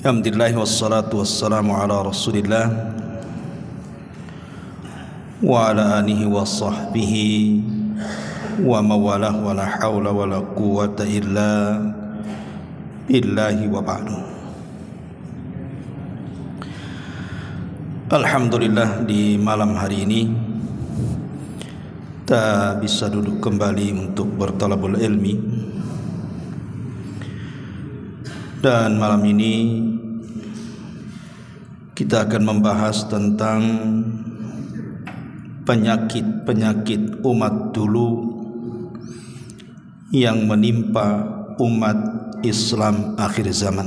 Alhamdulillah wassalatu wassalamu ala Rasulillah wa ala alihi wa sahbihi wa mawalah wa la hawla wa la quwwata illa billahi wa ba'du. Alhamdulillah, di malam hari ini kita bisa duduk kembali untuk bertalabul ilmi. Dan malam ini kita akan membahas tentang penyakit-penyakit umat dulu yang menimpa umat Islam akhir zaman.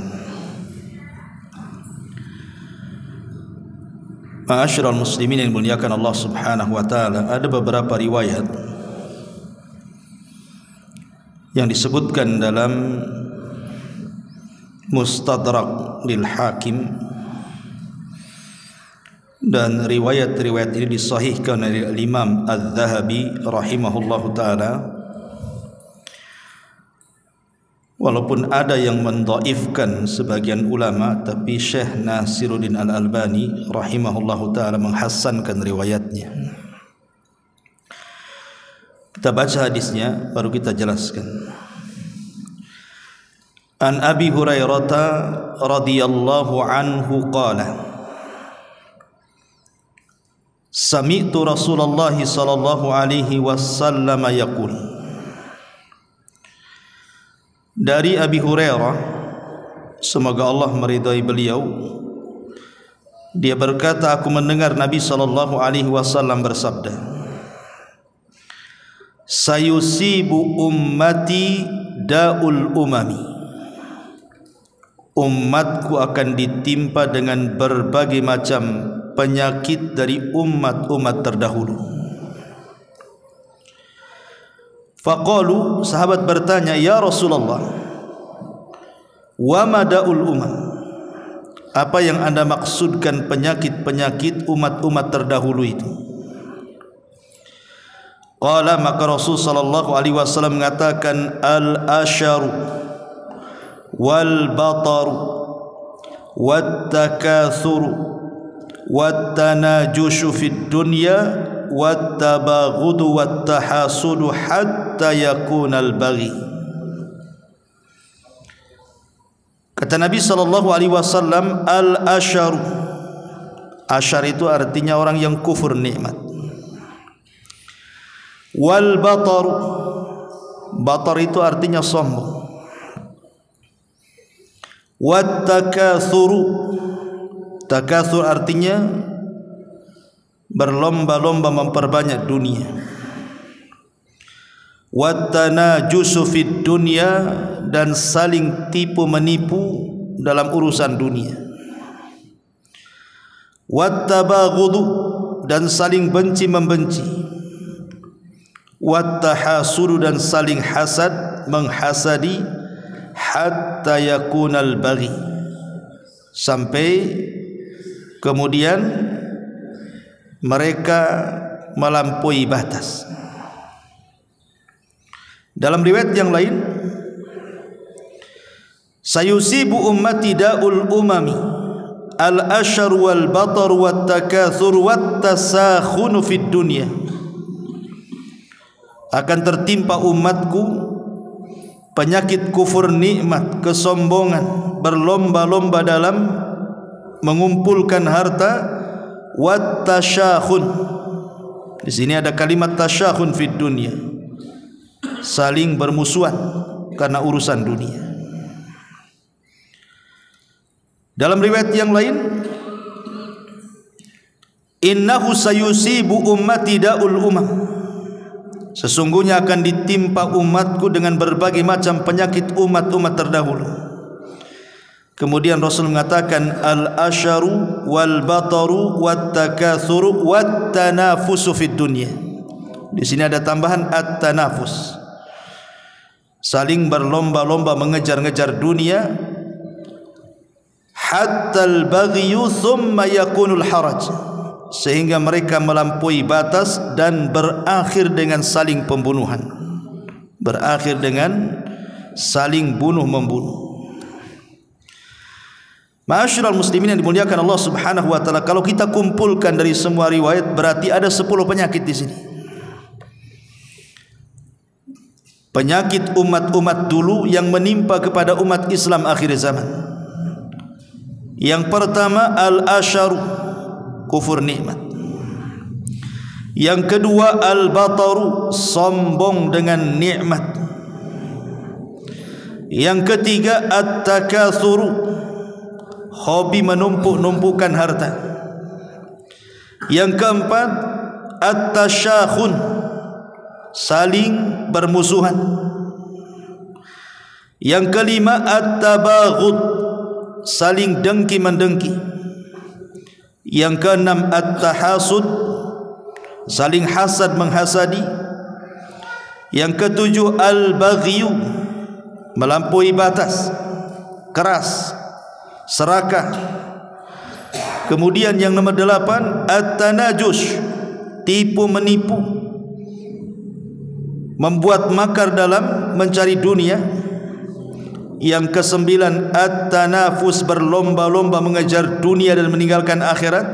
Ma'asyiral muslimin yang dimuliakan Allah Subhanahu wa taala, ada beberapa riwayat yang disebutkan dalam Mustadrak lil Hakim, dan riwayat-riwayat ini disahihkan oleh Imam Az-Zahabi rahimahullahu taala, walaupun ada yang mendhaifkan sebagian ulama, tapi Syekh Nasiruddin Al-Albani rahimahullahu taala menghasankan riwayatnya. Kita baca hadisnya baru kita jelaskan. An Abi Hurairah radhiyallahu anhu qala Sami'tu Rasulullah sallallahu alaihi wasallam yaqul. Dari Abi Hurairah, semoga Allah meridai beliau, dia berkata, aku mendengar Nabi sallallahu alaihi wasallam bersabda, sayusibu ummati da'ul umami, umatku akan ditimpa dengan berbagai macam penyakit dari umat-umat terdahulu. Faqalu, sahabat bertanya, ya Rasulullah, wa mada'ul umam, apa yang anda maksudkan penyakit-penyakit umat-umat terdahulu itu? Qala, maka Rasul sallallahu alaihi wasallam mengatakan, al-asharu wal bataru wat takatsuru wat tanajushu fid dunya wat tabaghudu wat tahasudu hatta yakunal baghi. Kata Nabi sallallahu alaihi wasallam, al ashar, ashar itu artinya orang yang kufur nikmat. Wal bataru, batar itu artinya sombong. Wat takatsuru, takatsur artinya berlomba-lomba memperbanyak dunia. Wat tanajusu fid dunya, dan saling tipu menipu dalam urusan dunia. Wat tabaghudu, dan saling benci membenci. Wat tahasudu, dan saling hasad menghasadi. Hatta yakunal baghi, sampai kemudian mereka melampaui batas. Dalam riwayat yang lain, sayusibu ummati da'ul umami al-ashar wal batar wat takatsur wat tasakhun fid dunya, akan tertimpa umatku penyakit kufur nikmat, kesombongan, berlomba-lomba dalam mengumpulkan harta, wat tasyakhun. Di sini ada kalimat tasyakhun fid dunya, saling bermusuhan karena urusan dunia. Dalam riwayat yang lain, innahu sayusibu ummati da'ul umam, sesungguhnya akan ditimpa umatku dengan berbagai macam penyakit umat-umat terdahulu. Kemudian Rasul mengatakan, al-asharu wal bataru wat takatsuru wat tanafusu fid dunya. Di sini ada tambahan at-tanafus, saling berlomba-lomba mengejar-ngejar dunia. Hatta al-baghyu thumma yakunul haraj, sehingga mereka melampaui batas dan berakhir dengan saling pembunuhan, berakhir dengan saling bunuh-membunuh. Ma'asyiral muslimin yang dimuliakan Allah Subhanahu wa taala, kalau kita kumpulkan dari semua riwayat berarti ada 10 penyakit di sini. Penyakit umat-umat dulu yang menimpa kepada umat Islam akhir zaman. Yang pertama al-asyaru, kufur nikmat. Yang kedua al-bataru, sombong dengan nikmat. Yang ketiga at-takatsuru, hobi menumpuk-numpukan harta. Yang keempat at-tasyakhun, saling bermusuhan. Yang kelima at-tabaghud, saling dengki-mendengki. Yang keenam at-tahasud, saling hasad menghasadi. Yang ketujuh al-baghyu, melampaui batas, keras, serakah. Kemudian yang nomor 8 at-tanajus, tipu menipu, membuat makar dalam mencari dunia. Yang ke-9 at-tanafus, berlomba-lomba mengejar dunia dan meninggalkan akhirat.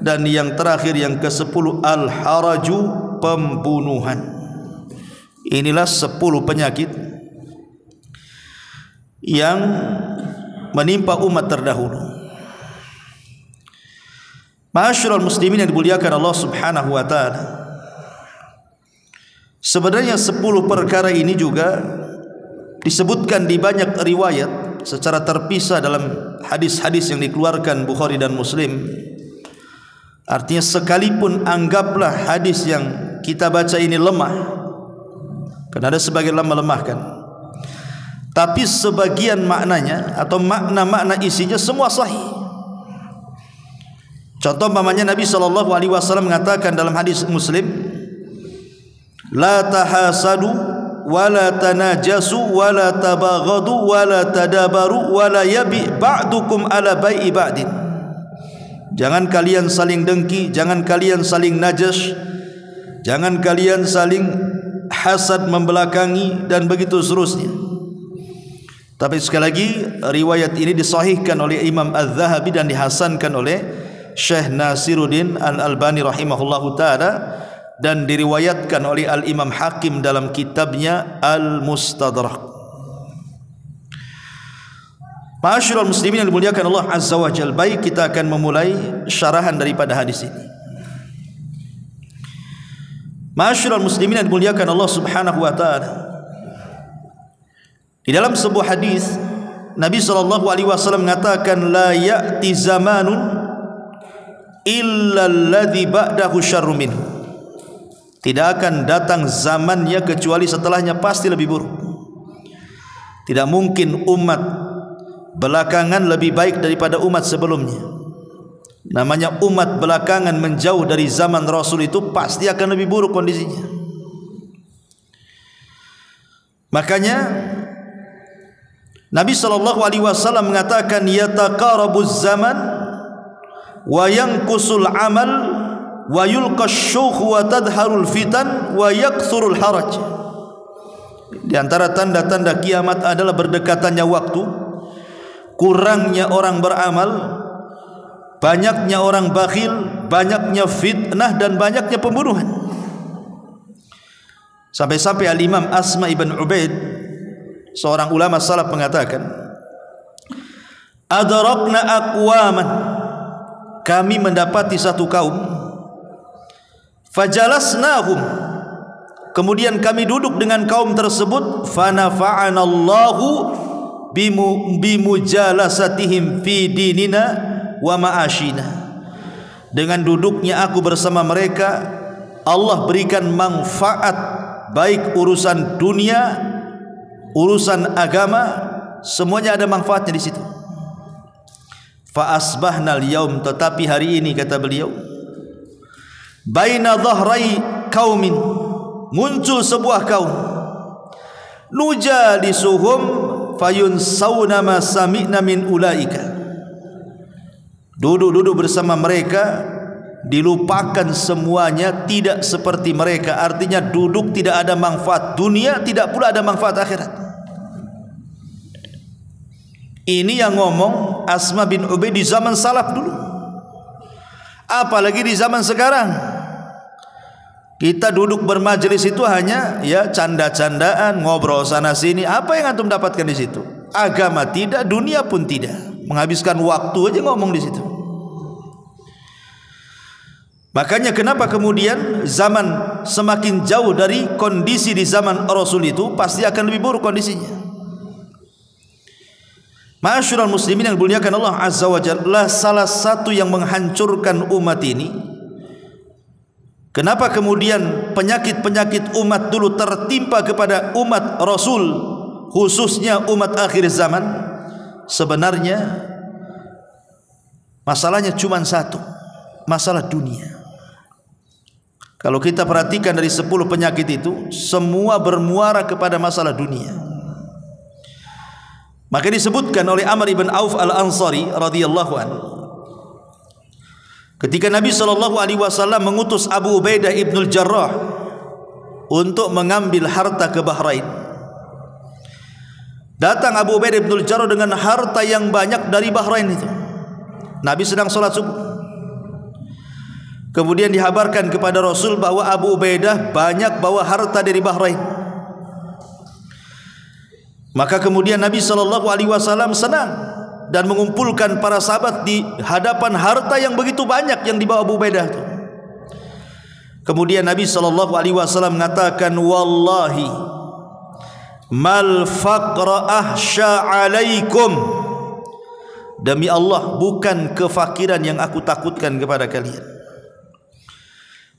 Dan yang terakhir yang ke-10 al-haraju, pembunuhan. Inilah 10 penyakit yang menimpa umat terdahulu. Ma'asyiral muslimin yang dimuliakan Allah Subhanahu wa taala, sebenarnya 10 perkara ini juga disebutkan di banyak riwayat secara terpisah dalam hadis-hadis yang dikeluarkan Bukhari dan Muslim. Artinya sekalipun anggaplah hadis yang kita baca ini lemah, karena ada sebagian ulama melemahkan, tapi sebagian maknanya atau makna-makna isinya semua sahih. Contoh umpamanya Nabi SAW mengatakan dalam hadis Muslim, la tahasadu wala tanajasu wala tabaghadu wala tadabaru wala yabi ba'dukum ala bai'i ba'din. Jangan kalian saling dengki, jangan kalian saling najas, jangan kalian saling hasad membelakangi, dan begitu seterusnya. Tapi sekali lagi riwayat ini disahihkan oleh Imam Az-Zahabi dan dihasankan oleh Syekh Nasiruddin Al-Albani rahimahullahu taala, dan diriwayatkan oleh Al-Imam Hakim dalam kitabnya Al-Mustadrak. Ma'asyiral muslimin yang dimuliakan Allah Azza wa Jalla, baik kita akan memulai syarahan daripada hadis ini. Ma'asyiral muslimin yang dimuliakan Allah Subhanahu wa taala, di dalam sebuah hadis Nabi SAW mengatakan, la ya'ti zamanun illa alladhi ba'dahu syarru minhu. Tidak akan datang zamannya kecuali setelahnya pasti lebih buruk. Tidak mungkin umat belakangan lebih baik daripada umat sebelumnya. Namanya umat belakangan menjauh dari zaman Rasul itu pasti akan lebih buruk kondisinya. Makanya Nabi SAW mengatakan, yataqarabuz zaman wa yanqusul amal wa yulqash syukh wa tadharul fitan wa yakthurul haraj. Di antara tanda-tanda kiamat adalah berdekatannya waktu, kurangnya orang beramal, banyaknya orang bakhil, banyaknya fitnah, dan banyaknya pembunuhan. Sampai-sampai Al-Imam Asma ibn Ubaid, seorang ulama salaf, mengatakan, adrakna aqwaman, kami mendapati satu kaum, fajalasnahum, kemudian kami duduk dengan kaum tersebut, fanafa'anallahu bimujalasatihim fi dinina wa ma'ashina. Dengan duduknya aku bersama mereka, Allah berikan manfaat, baik urusan dunia, urusan agama, semuanya ada manfaatnya di situ. Fa asbahnal yaum, tetapi hari ini, kata beliau, baina dhahrai qaumin, muncul sebuah kaum, nujalisuhum fayunsawna ma sami'na min ulaika. Duduk-duduk bersama mereka, dilupakan semuanya, tidak seperti mereka. Artinya duduk tidak ada manfaat dunia, tidak pula ada manfaat akhirat. Ini yang ngomong Asma bin Ubaid di zaman salaf dulu, apalagi di zaman sekarang. Kita duduk bermajelis itu hanya ya canda-candaan, ngobrol sana sini. Apa yang antum dapatkan di situ? Agama tidak, dunia pun tidak. Menghabiskan waktu aja ngomong di situ. Makanya kenapa kemudian zaman semakin jauh dari kondisi di zaman Rasul itu, pasti akan lebih buruk kondisinya. Ma'asyiral muslimin yang dimuliakan Allah Azza wa Jalla, salah satu yang menghancurkan umat ini, kenapa kemudian penyakit-penyakit umat dulu tertimpa kepada umat Rasul, khususnya umat akhir zaman? Sebenarnya masalahnya cuma satu, masalah dunia. Kalau kita perhatikan dari 10 penyakit itu, semua bermuara kepada masalah dunia. Maka disebutkan oleh Amr ibn Auf al-Ansari radhiyallahu anhu, ketika Nabi SAW mengutus Abu Ubaidah ibn al-Jarrah untuk mengambil harta ke Bahrain. Datang Abu Ubaidah ibn al-Jarrah dengan harta yang banyak dari Bahrain itu. Nabi sedang sholat subuh. Kemudian dihabarkan kepada Rasul bahwa Abu Ubaidah banyak bawa harta dari Bahrain. Maka kemudian Nabi SAW senang dan mengumpulkan para sahabat di hadapan harta yang begitu banyak yang dibawa Abu Ubaidah itu. Kemudian Nabi SAW mengatakan, wallahi mal faqra ahsya alaikum, demi Allah bukan kefakiran yang aku takutkan kepada kalian,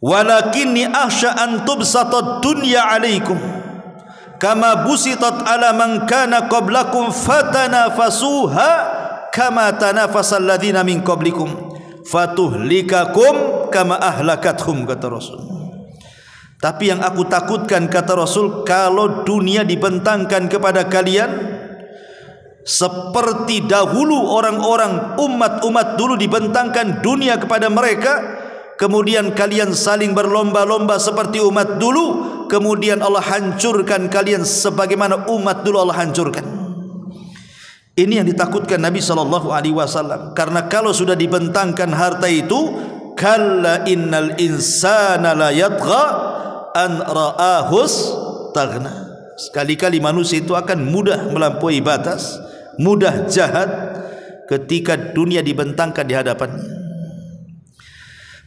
walakinni ahsya an tubsatad dunya alaikum kama busitat ala man kana qablakum fatanafasuha kama tanafasal ladzina min qablikum fatuhlikakum kama ahlakathum, kata Rasul. Tapi yang aku takutkan, kata Rasul, kalau dunia dibentangkan kepada kalian seperti dahulu orang-orang umat-umat dulu dibentangkan dunia kepada mereka, kemudian kalian saling berlomba-lomba seperti umat dulu, kemudian Allah hancurkan kalian sebagaimana umat dulu Allah hancurkan. Ini yang ditakutkan Nabi SAW. Karena kalau sudah dibentangkan harta itu, kalla innal insana la yatgha an ra'ahus taghna, sekali-kali manusia itu akan mudah melampaui batas, mudah jahat ketika dunia dibentangkan di hadapannya.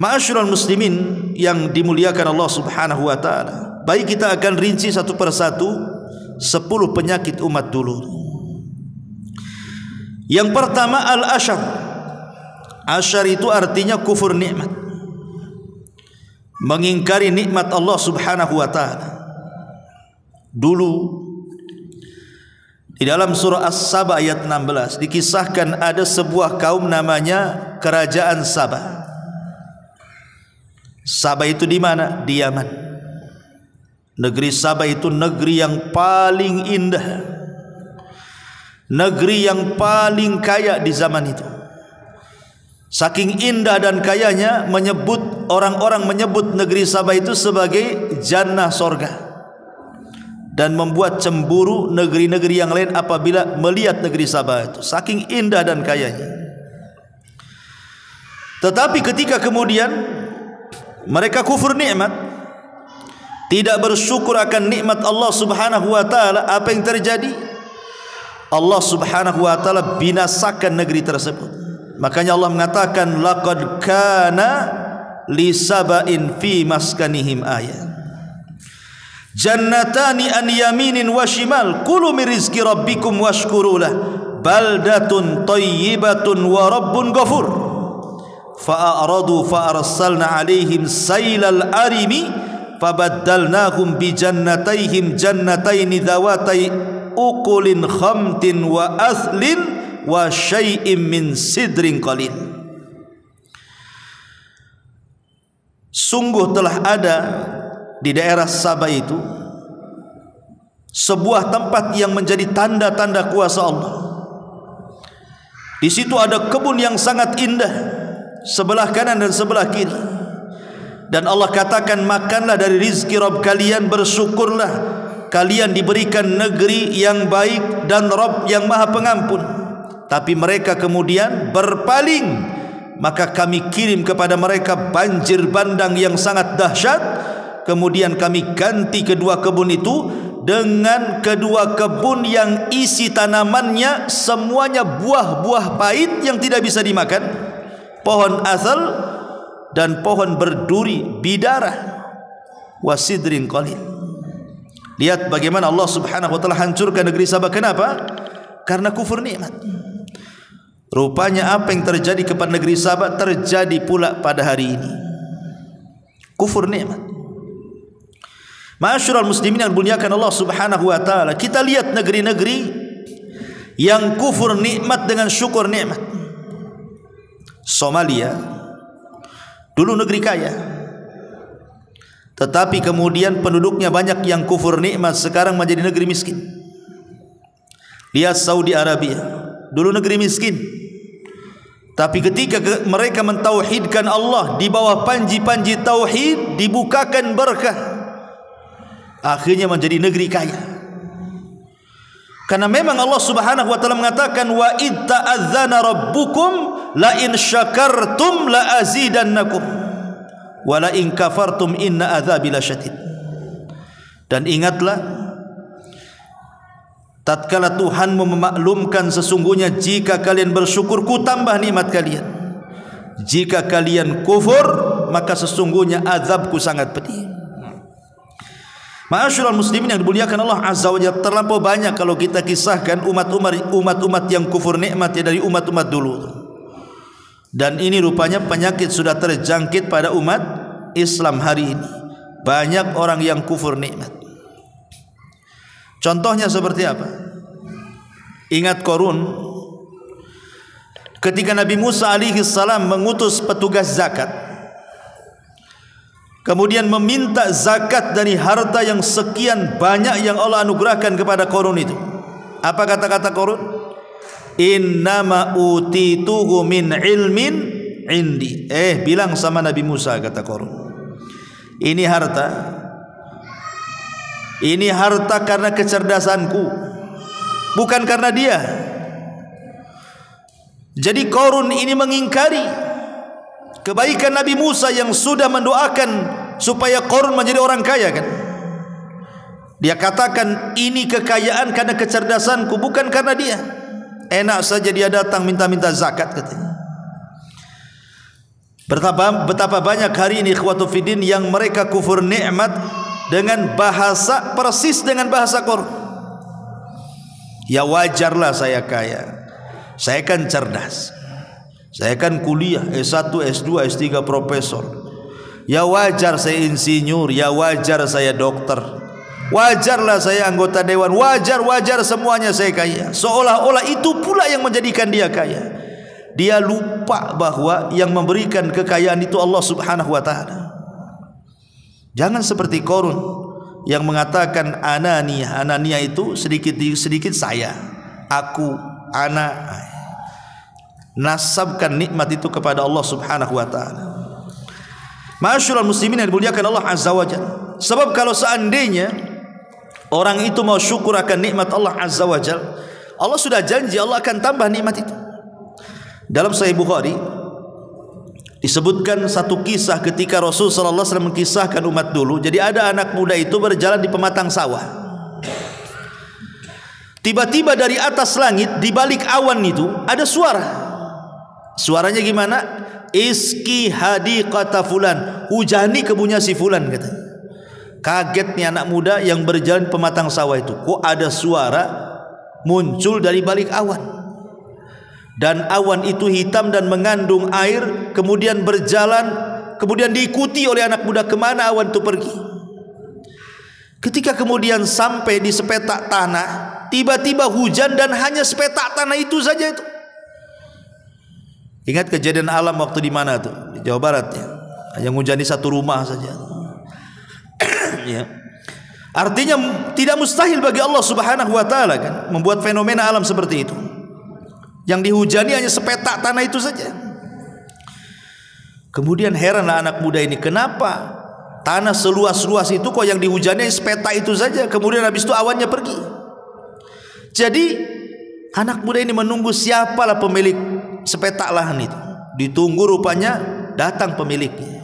Ma'asyiral muslimin yang dimuliakan Allah Subhanahu wa taala, baik kita akan rinci satu persatu 10 penyakit umat dulu. Yang pertama al-asyar. Asyar itu artinya kufur nikmat, mengingkari nikmat Allah Subhanahu wa taala. Dulu di dalam surah As-Saba ayat 16 dikisahkan ada sebuah kaum namanya Kerajaan Sabah. Sabah itu di mana? Di Yaman. Negeri Sabah itu negeri yang paling indah, negeri yang paling kaya di zaman itu. Saking indah dan kayanya, orang-orang menyebut negeri Sabah itu sebagai jannah sorga, dan membuat cemburu negeri-negeri yang lain apabila melihat negeri Sabah itu, saking indah dan kayanya. Tetapi ketika kemudian mereka kufur nikmat, tidak bersyukur akan nikmat Allah Subhanahu wa taala, apa yang terjadi? Allah Subhanahu wa taala binasakan negeri tersebut. Makanya Allah mengatakan, laqad kana li saba'in fi maskanihim ayat, jannatani an yaminin wa shimal, kulu min rizqi rabbikum washkuru lah, baldatun thayyibatun wa rabbun ghafur. Fa'aradu fa'arsalna alaihim sailal arimi fabaddalnahum bi jannatayhim jannataini dhawatai ukulin khamtin wa athlin wa syai'im min sidrin qalil. Sungguh telah ada di daerah Sabah itu sebuah tempat yang menjadi tanda-tanda kuasa Allah. Di situ ada kebun yang sangat indah, sebelah kanan dan sebelah kiri. Dan Allah katakan, makanlah dari rizki Rabb kalian, bersyukurlah, kalian diberikan negeri yang baik dan Rabb yang maha pengampun. tapi mereka kemudian berpaling, maka kami kirim kepada mereka banjir bandang yang sangat dahsyat. Kemudian kami ganti kedua kebun itu dengan kedua kebun yang isi tanamannya semuanya buah-buah pahit yang tidak bisa dimakan, pohon asal dan pohon berduri bidara, wasidrin qalil. Lihat bagaimana Allah Subhanahu wa taala hancurkan negeri Sabah. Kenapa? Karena kufur nikmat. Rupanya apa yang terjadi kepada negeri Sabah terjadi pula pada hari ini. Kufur nikmat. Ma'asyiral muslimin yang dimuliakan Allah Subhanahu wa taala, kita lihat negeri-negeri yang kufur nikmat dengan syukur nikmat. Somalia dulu negeri kaya, tetapi kemudian penduduknya banyak yang kufur nikmat, sekarang menjadi negeri miskin. Lihat Saudi Arabia, dulu negeri miskin, tapi ketika mereka mentauhidkan Allah, di bawah panji-panji tauhid dibukakan berkah, akhirnya menjadi negeri kaya. Karena memang Allah Subhanahu wa taala mengatakan, wa id ta'adzana rabbukum la in syakartum la azidannakum wa la in kafartum inna adzabi lasyadid. Dan ingatlah tatkala Tuhan memaklumkan sesungguhnya jika kalian bersyukur ku tambah nikmat kalian, jika kalian kufur maka sesungguhnya azabku sangat pedih. Ma'asyiral muslimin yang dimuliakan Allah Azza wa Jalla, terlampau banyak kalau kita kisahkan umat-umat yang kufur nikmat ya dari umat-umat dulu. Dan ini rupanya penyakit sudah terjangkit pada umat Islam hari ini. Banyak orang yang kufur nikmat. Contohnya seperti apa? Ingat Qarun, ketika Nabi Musa alaihi salam mengutus petugas zakat, kemudian meminta zakat dari harta yang sekian banyak yang Allah anugerahkan kepada Qarun itu. Apa kata-kata Qarun? Innama utituhu min ilmin indi. Bilang sama Nabi Musa, kata Qarun, ini harta karena kecerdasanku, bukan karena dia. Jadi Qarun ini mengingkari kebaikan Nabi Musa yang sudah mendoakan supaya Qarun menjadi orang kaya kan. Dia katakan ini kekayaan karena kecerdasanku, bukan karena dia. Enak saja dia datang minta-minta zakat katanya. Betapa banyak hari ini ikhwatu fiddin yang mereka kufur nikmat dengan bahasa persis dengan bahasa Qarun. Ya wajarlah saya kaya, saya kan cerdas, saya kan kuliah S1, S2, S3 profesor. Ya wajar saya insinyur, ya wajar saya dokter, wajarlah saya anggota dewan, wajar semuanya saya kaya. Seolah-olah itu pula yang menjadikan dia kaya. Dia lupa bahwa yang memberikan kekayaan itu Allah Subhanahu wa taala. Jangan seperti Qarun yang mengatakan anania itu sedikit saya, aku, ana. Nasabkan nikmat itu kepada Allah Subhanahu wa taala. Ma'asyiral muslimin yang dimuliakan Allah Azza wa Jalla. Sebab kalau seandainya orang itu mau syukur akan nikmat Allah Azza wa Jalla, Allah sudah janji Allah akan tambah nikmat itu. Dalam Sahih Bukhari disebutkan satu kisah ketika Rasul sallallahu alaihi wasallam mengkisahkan umat dulu. Jadi ada anak muda itu berjalan di pematang sawah. Tiba-tiba dari atas langit, di balik awan itu ada suara. Suaranya gimana? Iski hadiqata fulan, hujani kebunnya si fulan katanya. Kaget nih anak muda yang berjalan pematang sawah itu, kok ada suara muncul dari balik awan. Dan awan itu hitam dan mengandung air, kemudian berjalan, kemudian diikuti oleh anak muda. Kemana awan itu pergi? Ketika kemudian sampai di sepetak tanah, tiba-tiba hujan dan hanya sepetak tanah itu saja itu. Ingat kejadian alam waktu di mana tuh? Di Jawa Barat ya. Yang hujan di satu rumah saja. Ya. Artinya tidak mustahil bagi Allah Subhanahu wa taala kan membuat fenomena alam seperti itu. Yang dihujani hanya sepetak tanah itu saja. Kemudian heranlah anak muda ini, kenapa tanah seluas-luas itu kok yang dihujani sepetak itu saja, kemudian habis itu awannya pergi. Jadi Anak muda ini menunggu siapalah pemilik sepetak lahan itu. Ditunggu, rupanya datang pemiliknya.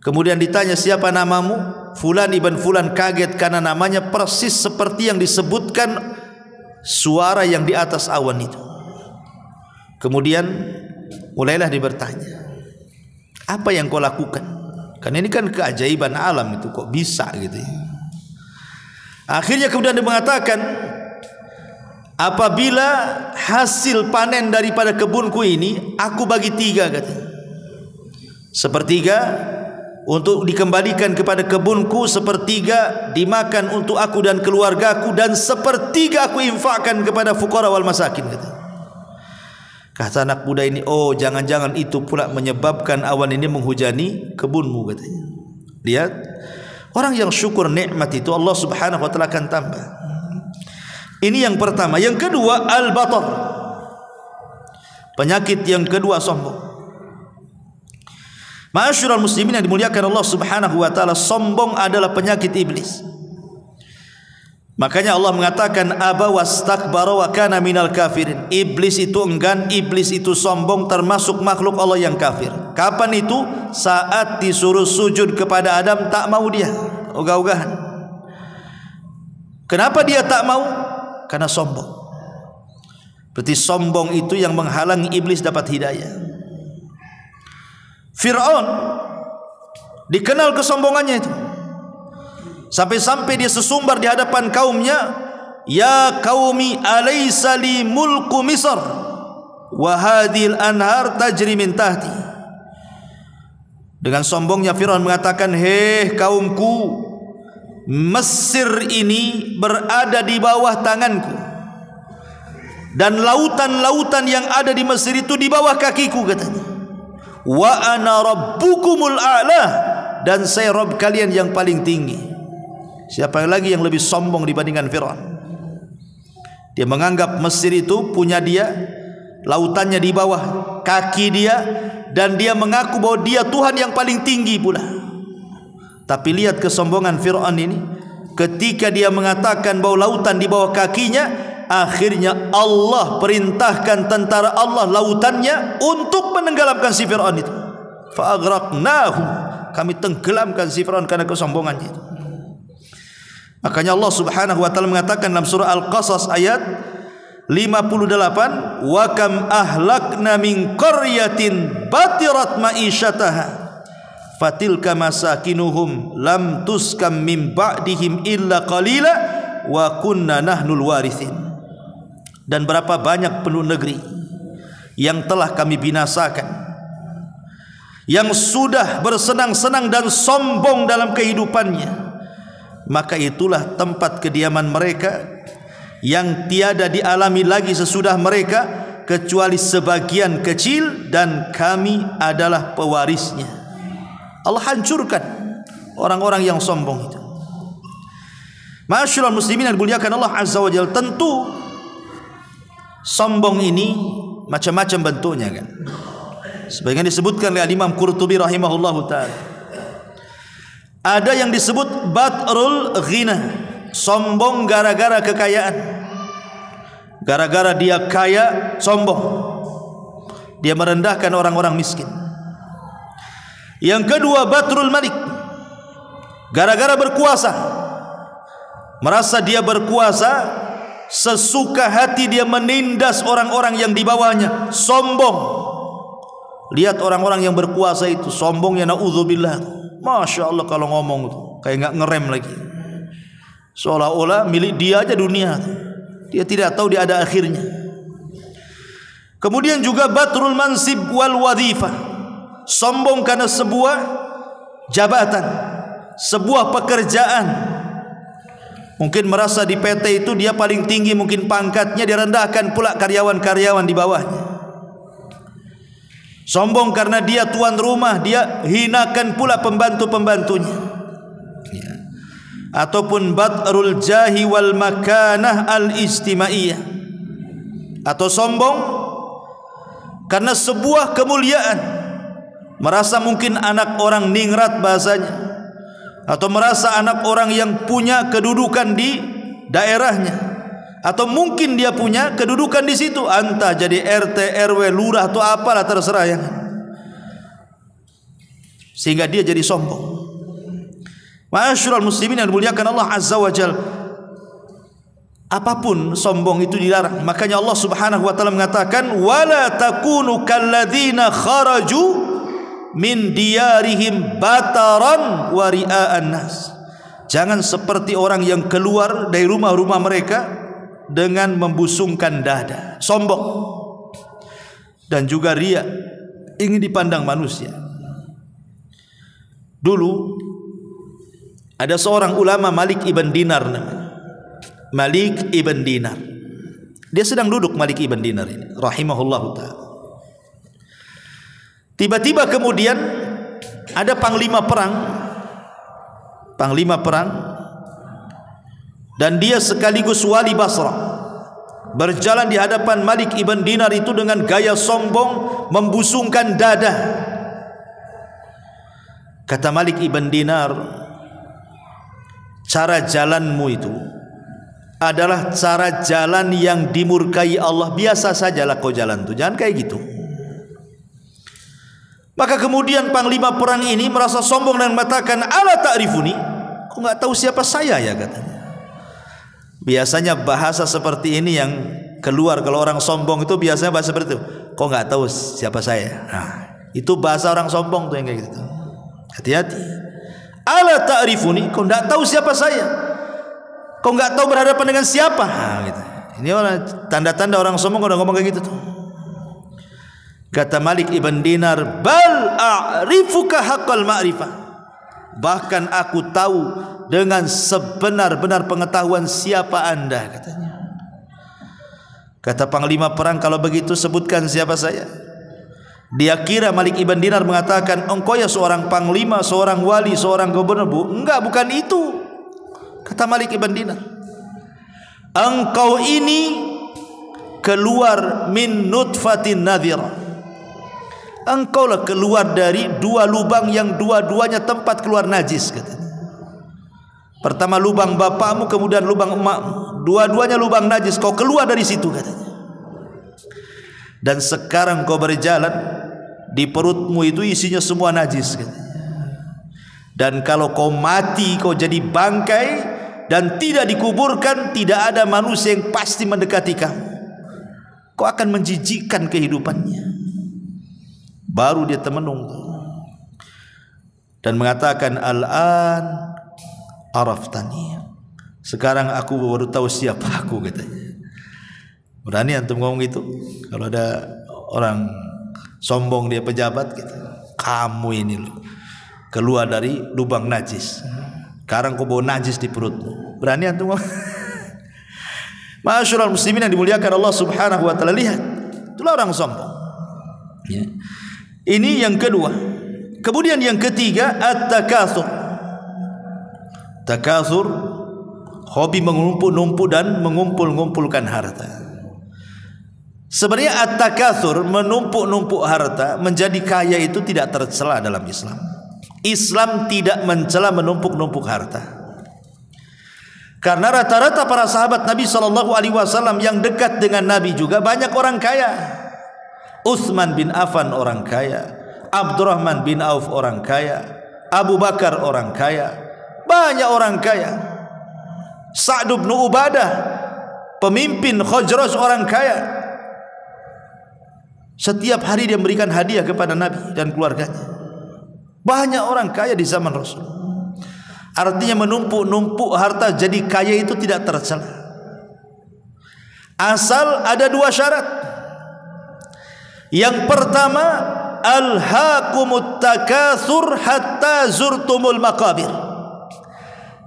Kemudian ditanya, siapa namamu? Fulan ibn Fulan. Kaget karena namanya persis seperti yang disebutkan suara yang di atas awan itu. Kemudian mulailah dia bertanya, apa yang kau lakukan? Karena ini kan keajaiban alam itu, kok bisa gitu ya. Akhirnya kemudian dia mengatakan, apabila hasil panen daripada kebunku ini aku bagi 3 katanya. Sepertiga untuk dikembalikan kepada kebunku, sepertiga dimakan untuk aku dan keluargaku, dan sepertiga aku infakkan kepada fuqara wal masakin katanya. Kata anak muda ini, oh jangan-jangan itu pula menyebabkan awan ini menghujani kebunmu katanya. Lihat, orang yang syukur nikmat itu Allah Subhanahu wa taala akan tambah. Ini yang pertama. Yang kedua, al-batar. Penyakit yang kedua, sombong. Ma'asyiral muslimin yang dimuliakan Allah Subhanahu wa taala, sombong adalah penyakit iblis. Makanya Allah mengatakan, aba wastakbara wa kana minal kafirin. Iblis itu enggan, iblis itu sombong, termasuk makhluk Allah yang kafir. Kapan itu? Saat disuruh sujud kepada Adam, tak mau dia, ogah-ogahan. Kenapa dia tak mau? Karena sombong. Berarti sombong itu yang menghalangi iblis dapat hidayah. Fir'aun dikenal kesombongannya itu, sampai-sampai dia sesumbar di hadapan kaumnya, ya qaumi alaysa li mulku Misr wa hadhil anhar tajri min tahti. Dengan sombongnya Fir'aun mengatakan, hei kaumku, Mesir ini berada di bawah tanganku, dan lautan-lautan yang ada di Mesir itu di bawah kakiku katanya. Wa ana rabbukumul a'la, dan saya Rabb kalian yang paling tinggi. Siapa lagi yang lebih sombong dibandingkan Fir'aun? Dia menganggap Mesir itu punya dia, lautannya di bawah kaki dia, dan dia mengaku bahwa dia Tuhan yang paling tinggi pula. Tapi lihat kesombongan Fir'aun ini, ketika dia mengatakan bahwa lautan di bawah kakinya, akhirnya Allah perintahkan tentara Allah lautannya untuk menenggelamkan si Fir'aun itu. Fa'aghraqnahu, kami tenggelamkan si Fir'aun karena kesombongannya itu. Makanya Allah Subhanahu wa taala mengatakan dalam surah Al-Qasas ayat 58, wa kam ahlakna min qaryatin batirat ma'isyataha fatilka masakinuhum lam tuskam min ba'dihim illa qalila wa kunna nahnul warithin. Dan berapa banyak penduduk negeri yang telah kami binasakan, yang sudah bersenang-senang dan sombong dalam kehidupannya, maka itulah tempat kediaman mereka yang tiada dialami lagi sesudah mereka kecuali sebagian kecil, dan kami adalah pewarisnya. Allah hancurkan orang-orang yang sombong itu. Ma'asyiral muslimin yang dimuliakan Allah Azza wa Jalla, tentu sombong ini macam-macam bentuknya kan. Sebagian disebutkan oleh Imam Qurtubi rahimahullahu taala. Ada yang disebut batrul ghina, sombong gara-gara kekayaan. Gara-gara dia kaya, sombong. Dia merendahkan orang-orang miskin. Yang kedua, batrul malik, gara-gara berkuasa. Merasa dia berkuasa, sesuka hati dia menindas orang-orang yang di bawahnya, sombong. Lihat orang-orang yang berkuasa itu sombongnya, naudzubillah. Masya Allah kalau ngomong itu kayak nggak ngerem lagi, seolah-olah milik dia aja dunia. Dia tidak tahu dia ada akhirnya. Kemudian juga batrul mansib wal wadhifah, sombong karena sebuah jabatan, sebuah pekerjaan. Mungkin merasa di PT itu dia paling tinggi, mungkin pangkatnya, direndahkan pula karyawan-karyawan di bawahnya. Sombong karena dia tuan rumah, dia hinakan pula pembantu-pembantunya. Ataupun batrul jahi wal makanah al istimaiyah, atau sombong karena sebuah kemuliaan, merasa mungkin anak orang ningrat bahasanya, atau merasa anak orang yang punya kedudukan di daerahnya, atau mungkin dia punya kedudukan di situ, entah jadi RT, RW, lurah atau apalah terserah ya. Sehingga dia jadi sombong. Ma'asyiral muslimin yang dimuliakan Allah Azza wa Jalla, apapun sombong itu dilarang. Makanya Allah Subhanahu wa taala mengatakan, "Wala takunu kalladzina kharaju min diyarihim bataran wa ria'an nas." Jangan seperti orang yang keluar dari rumah-rumah mereka dengan membusungkan dada, sombong dan juga riya, ingin dipandang manusia. Dulu ada seorang ulama, Malik ibn Dinar namanya. Malik ibn Dinar. Dia sedang duduk, Malik ibn Dinar ini rahimahullahu ta'ala. Tiba-tiba kemudian ada panglima perang dan dia sekaligus wali Basrah, berjalan di hadapan Malik ibn Dinar itu dengan gaya sombong, membusungkan dada. Kata Malik ibn Dinar, cara jalanmu itu adalah cara jalan yang dimurkai Allah. Biasa sajalah kau jalan tu, jangan kayak gitu. Maka kemudian panglima perang ini merasa sombong dan mengatakan, "Ala ta'rifuni?" Kau enggak tahu siapa saya ya, katanya. Biasanya bahasa seperti ini yang keluar kalau orang sombong itu biasanya bahasa seperti itu. Kau enggak tahu siapa saya. Nah, itu bahasa orang sombong tuh yang kayak gitu. Hati-hati. Ala ta'rifuni? Kau enggak tahu siapa saya. Kau enggak tahu berhadapan dengan siapa. Nah, gitu. Ini orang tanda-tanda orang sombong udah ngomong kayak gitu tuh. Kata Malik ibn Dinar, "Bal a'rifuka haqqal ma'rifah." Bahkan aku tahu dengan sebenar-benar pengetahuan siapa Anda, katanya. Kata panglima perang, "Kalau begitu sebutkan siapa saya." Dia kira Malik ibn Dinar mengatakan, "Engkau ya seorang panglima, seorang wali, seorang gubernur." Enggak, bukan itu. Kata Malik ibn Dinar, "Engkau ini keluar min nutfatin nadhirah." Engkaulah keluar dari dua lubang yang dua-duanya tempat keluar najis, katanya. Pertama lubang bapakmu, kemudian lubang emakmu. Dua-duanya lubang najis, kau keluar dari situ, katanya. Dan sekarang kau berjalan, di perutmu itu isinya semua najis, katanya. Dan kalau kau mati, kau jadi bangkai dan tidak dikuburkan, tidak ada manusia yang pasti mendekati kamu. Kau akan menjijikkan kehidupannya. Baru dia termenung dan mengatakan, "Al-an araftani." Sekarang aku baru tahu siapa aku, katanya. Berani antum ngomong gitu? Kalau ada orang sombong, dia pejabat gitu, "Kamu ini loh keluar dari lubang najis. Sekarang kau bawa najis di perutmu." Berani antum ngomong? Ma'asyiral muslimin yang dimuliakan Allah Subhanahu wa taala, lihat, itulah orang sombong. Ya. Ini yang kedua. Kemudian yang ketiga, at-takatsur. Takatsur, hobi mengumpul-numpul dan mengumpul-ngumpulkan harta. Sebenarnya at-takatsur, menumpuk-numpuk harta, menjadi kaya itu tidak tercela dalam Islam. Islam tidak mencela menumpuk-numpuk harta. Karena rata-rata para sahabat Nabi SAW yang dekat dengan Nabi juga banyak orang kaya. Utsman bin Affan orang kaya, Abdurrahman bin Auf orang kaya, Abu Bakar orang kaya, banyak orang kaya. Sa'd bin Ubadah, pemimpin Khazraj, orang kaya. Setiap hari dia memberikan hadiah kepada Nabi dan keluarganya. Banyak orang kaya di zaman Rasul. Artinya menumpuk-numpuk harta jadi kaya itu tidak tercela. Asal ada dua syarat. Yang pertama, alhaakumut takatsur hatta zurtumul maqabir.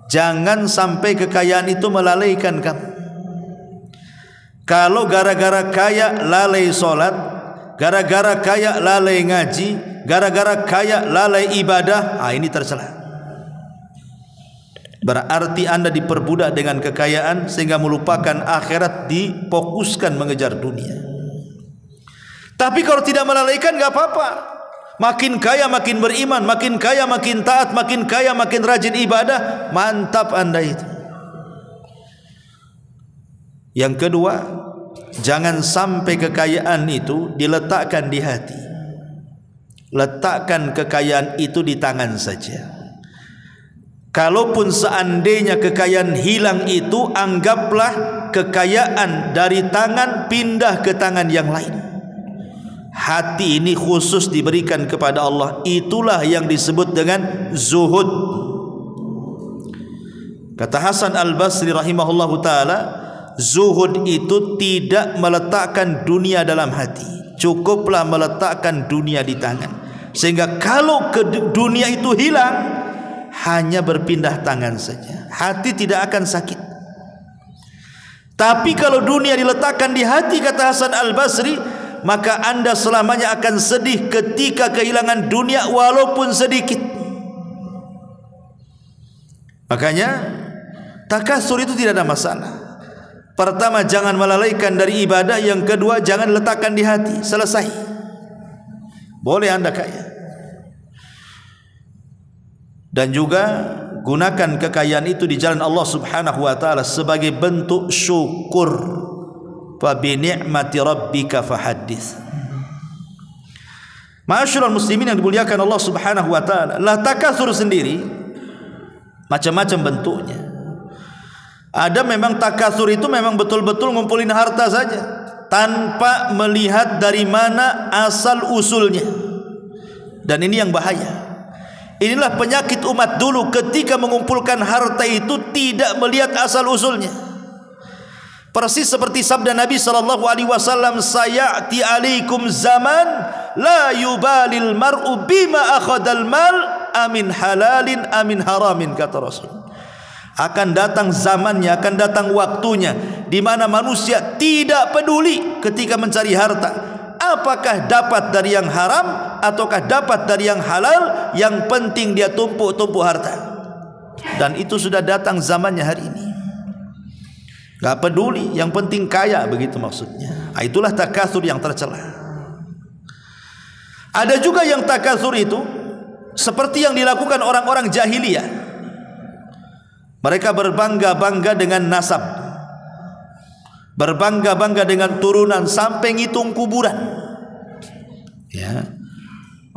Jangan sampai kekayaan itu melalaikan kamu. Kalau gara-gara kaya lalai solat, gara-gara kaya lalai ngaji, gara-gara kaya lalai ibadah, ini tercela. Berarti Anda diperbudak dengan kekayaan sehingga melupakan akhirat, difokuskan mengejar dunia. Tapi kalau tidak melalaikan enggak apa-apa. Makin kaya makin beriman, makin kaya makin taat, makin kaya makin rajin ibadah, mantap Anda itu. Yang kedua, jangan sampai kekayaan itu diletakkan di hati. Letakkan kekayaan itu di tangan saja. Kalaupun seandainya kekayaan hilang itu, anggaplah kekayaan dari tangan pindah ke tangan yang lain. Hati ini khusus diberikan kepada Allah. Itulah yang disebut dengan zuhud. Kata Hasan Al-Basri rahimahullahu ta'ala, zuhud itu tidak meletakkan dunia dalam hati, cukuplah meletakkan dunia di tangan. Sehingga kalau dunia itu hilang, hanya berpindah tangan saja, hati tidak akan sakit. Tapi kalau dunia diletakkan di hati, kata Hasan Al-Basri, maka anda selamanya akan sedih ketika kehilangan dunia walaupun sedikit. Makanya takasur itu tidak ada masalah. Pertama, jangan melalaikan dari ibadah. Yang kedua, jangan letakkan di hati. Selesai. Boleh anda kaya. Dan juga gunakan kekayaan itu di jalan Allah Subhanahu wa taala sebagai bentuk syukur. Fa bi ni'mati rabbika fahaddits. Ma'asyiral muslimin yang dimuliakan Allah Subhanahu wa taala, lah takasur sendiri macam-macam bentuknya. Ada memang takasur itu memang betul-betul ngumpulin harta saja tanpa melihat dari mana asal usulnya. Dan ini yang bahaya. Inilah penyakit umat dulu, ketika mengumpulkan harta itu tidak melihat asal usulnya. Persis seperti sabda Nabi SAW, sayati alaikum zaman la yubalil mar'u bima akhadal mal amin halalin amin haramin, kata Rasul. Akan datang zamannya, akan datang waktunya di mana manusia tidak peduli ketika mencari harta, apakah dapat dari yang haram ataukah dapat dari yang halal. Yang penting dia tumpuk-tumpuk harta. Dan itu sudah datang zamannya hari ini. Gak peduli, yang penting kaya, begitu maksudnya. Itulah takasur yang tercela. Ada juga yang takasur itu seperti yang dilakukan orang-orang jahiliyah. Mereka berbangga-bangga dengan nasab, berbangga-bangga dengan turunan, sampai ngitung kuburan. Ya.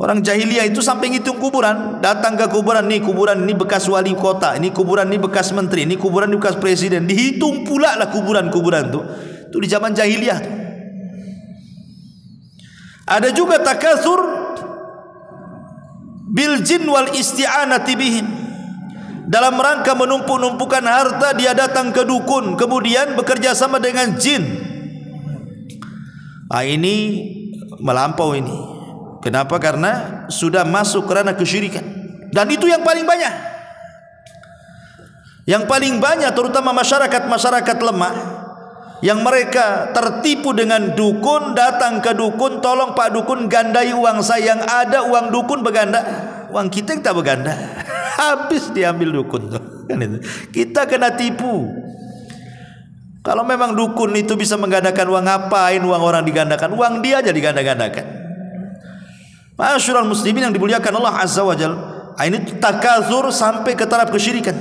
Orang jahiliyah itu sampai ngitung kuburan, datang ke kuburan, nih kuburan ini bekas wali kota, ini kuburan ini bekas menteri, ini kuburan ini bekas presiden, dihitung pula lah kuburan-kuburan itu. Itu di zaman jahiliyah tuh. Ada juga takasur bil jin wal isti'anati bihim. Dalam rangka menumpuk-numpukan harta, dia datang ke dukun, kemudian bekerja sama dengan jin. Ini melampau ini. Kenapa? Karena sudah masuk kerana kesyirikan. Dan itu yang paling banyak. Yang paling banyak terutama masyarakat-masyarakat lemah, yang mereka tertipu dengan dukun, datang ke dukun, tolong Pak Dukun gandai uang saya. Yang ada uang dukun berganda, uang kita yang tak berganda. Habis diambil dukun tuh. Kita kena tipu. Kalau memang dukun itu bisa menggandakan uang, ngapain uang orang digandakan? Uang dia aja diganda-gandakan. Ma'asyiral muslimin yang dimuliakan Allah Azza wa Jalla, ini takazur sampai ke taraf kesyirikan.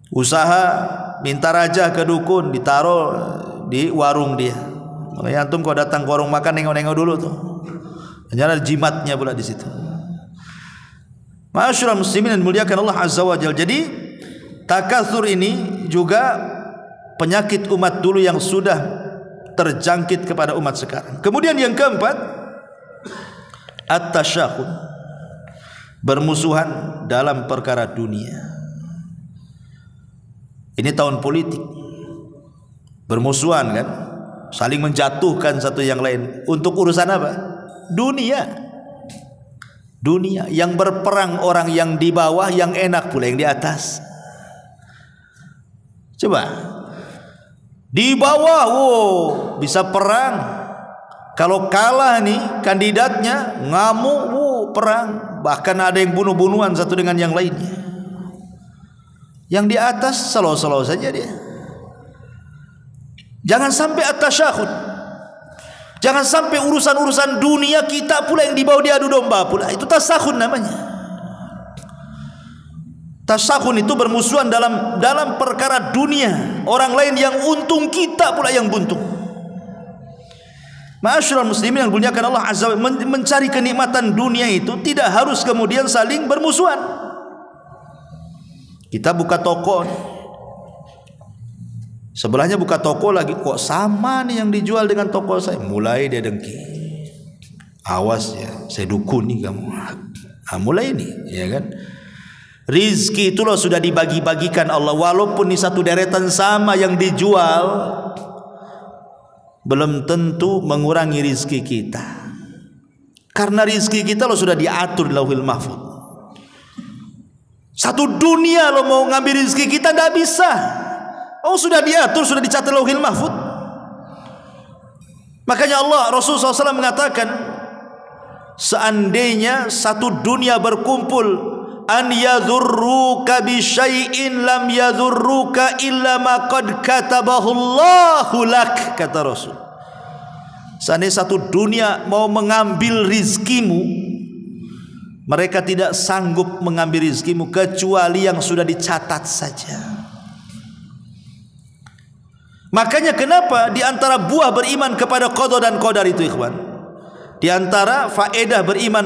Usaha minta raja ke dukun, ditaruh di warung dia. Makanya antum kalau datang ke warung makan, nengok-nengok dulu tuh. Jangan ada jimatnya pula di situ. Ma'asyiral muslimin yang dimuliakan Allah Azza wa Jalla. Jadi takazur ini juga penyakit umat dulu yang sudah terjangkit kepada umat sekarang. Kemudian yang keempat, at-tasyakhud, bermusuhan dalam perkara dunia. Ini tahun politik, bermusuhan kan, saling menjatuhkan satu yang lain untuk urusan apa? Dunia. Dunia yang berperang orang yang di bawah, yang enak pula yang di atas. Coba di bawah, bisa perang. Kalau kalah nih kandidatnya, ngamuk, perang. Bahkan ada yang bunuh-bunuhan satu dengan yang lainnya. Yang di atas selalu-selalu saja dia. Jangan sampai at-tasyakhud. Jangan sampai urusan-urusan dunia kita pula yang dibawa diadu domba pula. Itu tasakhud namanya. Tasakhun itu bermusuhan dalam perkara dunia. Orang lain yang untung, kita pula yang buntung. Ma'asyiral muslimin yang dimuliakan Allah Azza wa Jalla, mencari kenikmatan dunia itu tidak harus kemudian saling bermusuhan. Kita buka toko, sebelahnya buka toko lagi, kok sama nih yang dijual dengan toko saya. Mulai dia dengki. Awas ya, saya dukun nih kamu. Mulai nih, ya kan? Rizki itu loh sudah dibagi-bagikan Allah. Walaupun di satu deretan sama yang dijual, belum tentu mengurangi rizki kita. Karena rizki kita loh sudah diatur di Lauhil Mahfuz. Satu dunia loh mau ngambil rizki kita tidak bisa. Oh, sudah diatur, sudah dicatat Lauhil Mahfuz. Makanya Rasulullah SAW mengatakan, seandainya satu dunia berkumpul, an yadhurruka bi syai'in lam yadhurruka illa ma qad katabahu Allahu lak, kata Rasul. Seandainya satu dunia mau mengambil rizkimu, mereka tidak sanggup mengambil rizkimu kecuali yang sudah dicatat saja. Makanya kenapa di antara buah beriman kepada qada dan qadar itu, ikhwan, di antara faedah beriman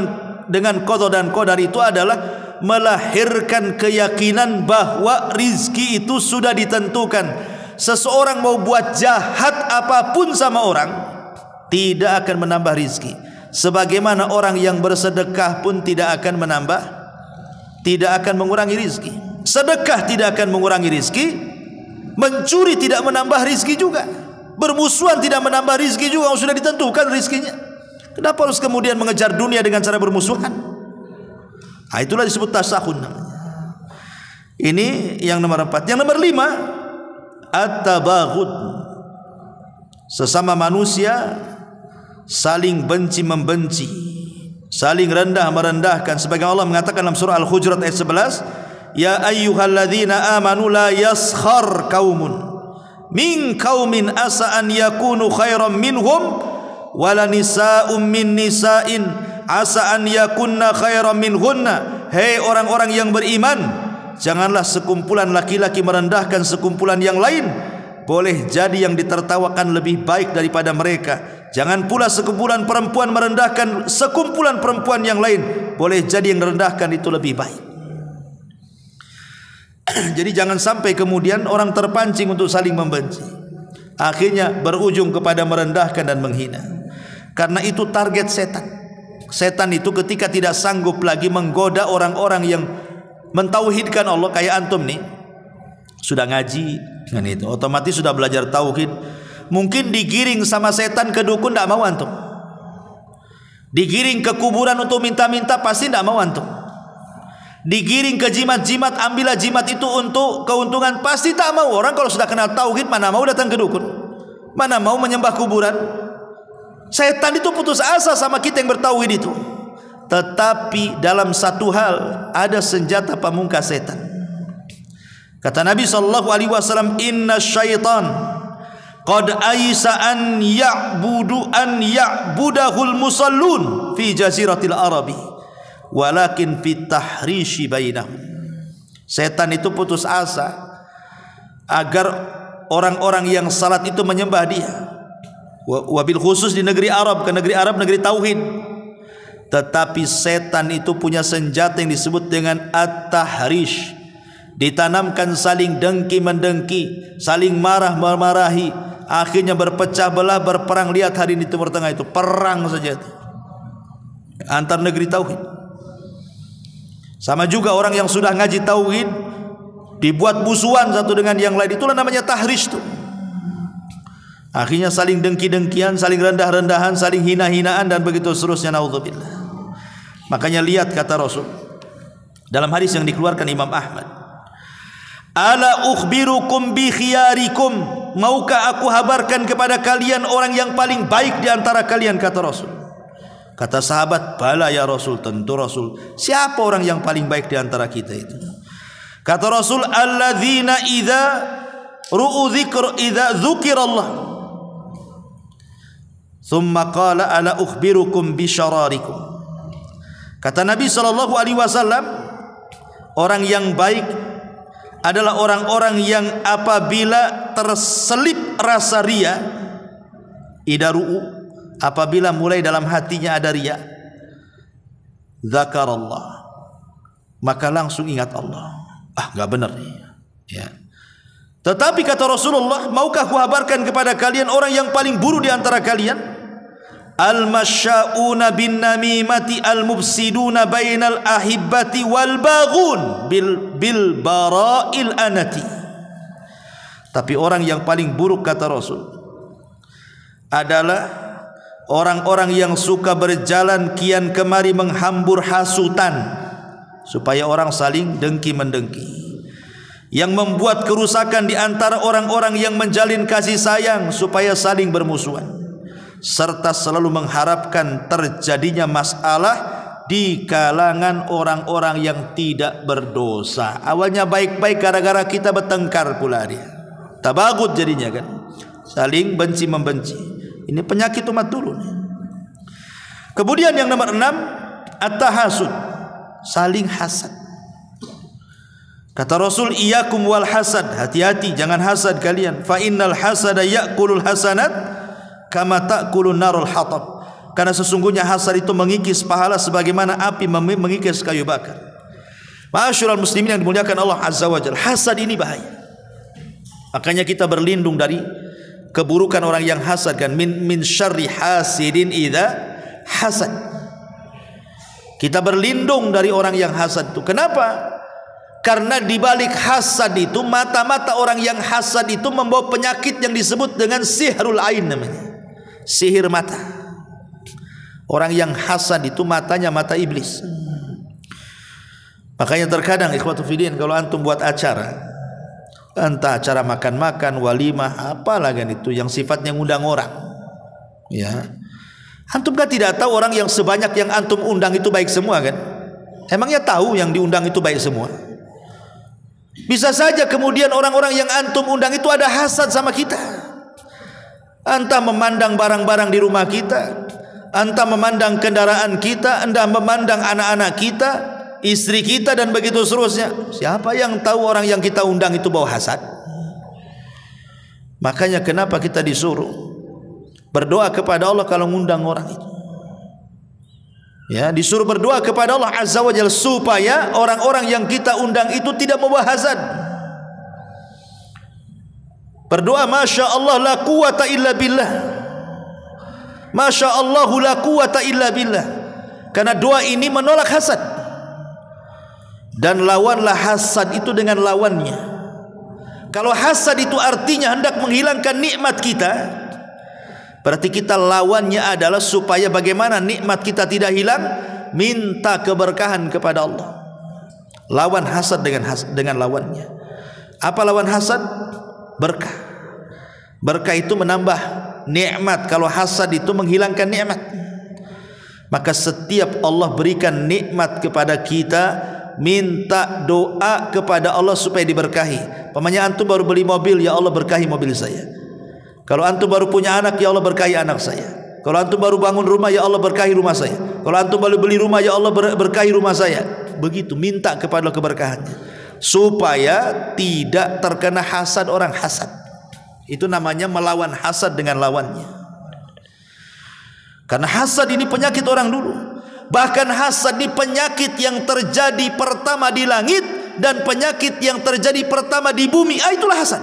dengan qada dan qadar itu adalah melahirkan keyakinan bahwa rizki itu sudah ditentukan. Seseorang mau buat jahat apapun sama orang, tidak akan menambah rizki. Sebagaimana orang yang bersedekah pun tidak akan mengurangi rizki. Sedekah tidak akan mengurangi rizki, mencuri tidak menambah rizki juga, bermusuhan tidak menambah rizki juga. Sudah ditentukan rizkinya. Kenapa harus kemudian mengejar dunia dengan cara bermusuhan? Nah, itulah disebut tasakhun namanya. Ini yang nomor 4. Yang nomor 5, at-tabaghud. Sesama manusia saling benci membenci, saling rendah merendahkan. Sebagaimana Allah mengatakan dalam surah Al-Hujurat ayat 11, ya ayyuhalladzina amanu la yaskhar qaumun min qaumin asa an yakunu khairan minhum wala nisa'um min nisa'in asa an yakunna khairan minhunna. Hei orang-orang yang beriman, janganlah sekumpulan laki-laki merendahkan sekumpulan yang lain. Boleh jadi yang ditertawakan lebih baik daripada mereka. Jangan pula sekumpulan perempuan merendahkan sekumpulan perempuan yang lain. Boleh jadi yang direndahkan itu lebih baik. Jadi jangan sampai kemudian orang terpancing untuk saling membenci, akhirnya berujung kepada merendahkan dan menghina. Karena itu target setan. Setan itu ketika tidak sanggup lagi menggoda orang-orang yang mentauhidkan Allah, kayak antum nih, sudah ngaji kan, itu otomatis sudah belajar tauhid. Mungkin digiring sama setan ke dukun, tidak mau antum. Digiring ke kuburan untuk minta-minta, pasti tidak mau antum. Digiring ke jimat-jimat, ambillah jimat itu untuk keuntungan, pasti tak mau. Orang kalau sudah kenal tauhid, mana mau datang ke dukun, mana mau menyembah kuburan. Setan itu putus asa sama kita yang bertauhid itu. Tetapi dalam satu hal ada senjata pamungkas setan. Kata Nabi SAW, inna syaitan qad aisa an ya'budahul musallun fi jaziratil arabi walakin fit tahrishi bainahum. Setan itu putus asa agar orang-orang yang salat itu menyembah dia, wabil khusus di negeri Arab, ke negeri Arab, negeri tauhid. Tetapi setan itu punya senjata yang disebut dengan at-tahrish. Ditanamkan saling dengki mendengki, saling marah memarahi, akhirnya berpecah belah, berperang. Lihat hari ini Timur Tengah itu perang saja itu antar negeri tauhid. Sama juga orang yang sudah ngaji tauhid dibuat musuhan satu dengan yang lain, itulah namanya tahrish tuh. Akhirnya saling dengki-dengkian, saling rendah-rendahan, saling hina-hinaan, dan begitu seterusnya. Naudzubillah. Makanya lihat kata Rasul dalam hadis yang dikeluarkan Imam Ahmad, ala ukhbirukum bi khiyarikum, maukah aku habarkan kepada kalian orang yang paling baik di antara kalian, kata Rasul. Kata sahabat, bala ya Rasul, tentu Rasul. Siapa orang yang paling baik di antara kita itu? Kata Rasul, alladzina idza ru'u dzikr idza dzukirallah thumma qala ala ukhbirukum bi syararikum. Kata Nabi SAW, Orang yang baik adalah orang-orang yang apabila terselip rasa riya, idaru'u, apabila mulai dalam hatinya ada riya, zakarallah, maka langsung ingat Allah. Enggak benar nih. Ya. Tetapi kata Rasulullah, maukah kuhabarkan kepada kalian orang yang paling buruk di antara kalian? Al-masya'una bin namimati al-mufsiduna bainal ahibbati wal baghun bil bara'il anati. Tapi orang yang paling buruk kata Rasul adalah orang-orang yang suka berjalan kian kemari menghambur hasutan supaya orang saling dengki-mendengki, yang membuat kerusakan di antara orang-orang yang menjalin kasih sayang supaya saling bermusuhan, serta selalu mengharapkan terjadinya masalah di kalangan orang-orang yang tidak berdosa. Awalnya baik-baik, gara-gara kita bertengkar pula dia tabagut jadinya kan, saling benci membenci. Ini penyakit umat dulu nih. Kemudian yang nomor 6, at-tahasud, saling hasad. Kata Rasul, iyyakum wal hasad, hati-hati jangan hasad kalian. Fa innal hasada ya'kulul hasanat kama ta'kulun narul hatab. Karena sesungguhnya hasad itu mengikis pahala sebagaimana api mengikis kayu bakar. Ma'asyiral muslimin yang dimuliakan Allah Azza wa Jalla, hasad ini bahaya. Makanya kita berlindung dari keburukan orang yang hasad kan, min syarri hasidin idza hasad. Kita berlindung dari orang yang hasad itu. Kenapa? Karena di balik hasad itu, mata-mata orang yang hasad itu membawa penyakit yang disebut dengan sihrul ain namanya. Sihir mata. Orang yang hasad itu matanya mata iblis. Makanya terkadang ikhwatu fiddin, kalau antum buat acara, entah acara makan-makan, walimah, apalah kan itu yang sifatnya ngundang orang, ya, antum kan tidak tahu orang yang sebanyak yang antum undang itu baik semua kan? Emangnya tahu yang diundang itu baik semua? Bisa saja kemudian orang-orang yang antum undang itu ada hasad sama kita. Entah memandang barang-barang di rumah kita, entah memandang kendaraan kita, entah memandang anak-anak kita, istri kita, dan begitu seterusnya. Siapa yang tahu orang yang kita undang itu bawa hasad? Makanya kenapa kita disuruh berdoa kepada Allah kalau ngundang orang itu. Ya, disuruh berdoa kepada Allah Azza wa Jalla supaya orang-orang yang kita undang itu tidak membawa hasad. Berdoa, Masya Allah la quwata illa billah, Masya Allah la quwata illa billah. Karena doa ini menolak hasad. Dan lawanlah hasad itu dengan lawannya. Kalau hasad itu artinya hendak menghilangkan nikmat kita, berarti kita lawannya adalah supaya bagaimana nikmat kita tidak hilang, minta keberkahan kepada Allah. Lawan hasad dengan lawannya. Apa lawan hasad? Berkah. Berkah itu menambah nikmat. Kalau hasad itu menghilangkan nikmat. Maka setiap Allah berikan nikmat kepada kita, minta doa kepada Allah supaya diberkahi. Pamannya antum baru beli mobil, ya Allah berkahi mobil saya. Kalau antum baru punya anak, ya Allah berkahi anak saya. Kalau antum baru bangun rumah, ya Allah berkahi rumah saya. Kalau antum baru beli rumah, ya Allah berkahi rumah saya. Begitu, minta kepada Allah keberkahannya supaya tidak terkena hasad orang hasad. Itu namanya melawan hasad dengan lawannya. Karena hasad ini penyakit orang dulu. Bahkan hasad ini penyakit yang terjadi pertama di langit dan penyakit yang terjadi pertama di bumi. Itulah hasad.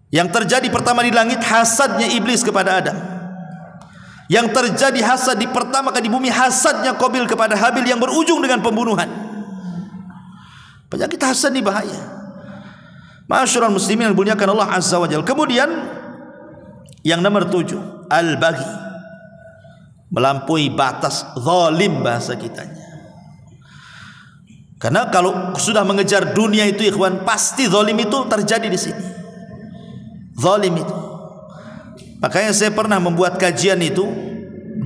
Yang terjadi pertama di langit hasadnya iblis kepada Adam. Yang terjadi hasad di pertama kali di bumi hasadnya Qabil kepada Habil yang berujung dengan pembunuhan. Penyakit hasad ini bahaya. Ma'asyiral muslimin yang dimuliakan Allah Azza wa Jalla. Kemudian yang nomor 7, al-baghi, melampaui batas, zalim bahasa kitanya. Karena kalau sudah mengejar dunia itu ikhwan, pasti zalim itu terjadi di sini. Zalim itu. Makanya saya pernah membuat kajian itu,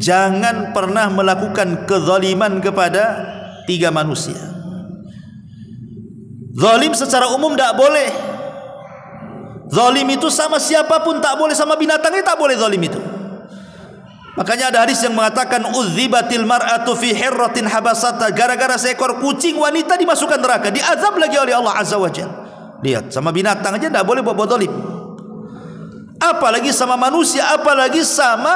jangan pernah melakukan kezaliman kepada 3 manusia. Zalim secara umum tak boleh. Zalim itu sama siapapun tak boleh, sama binatangnya tak boleh zalim itu. Makanya ada hadis yang mengatakan udzibatil mar'atu fi hirratin habasata, gara-gara seekor kucing wanita dimasukkan neraka, diazab lagi oleh Allah Azza wa Jalla. Lihat, sama binatang aja tidak boleh buat zalim, apalagi sama manusia, apalagi sama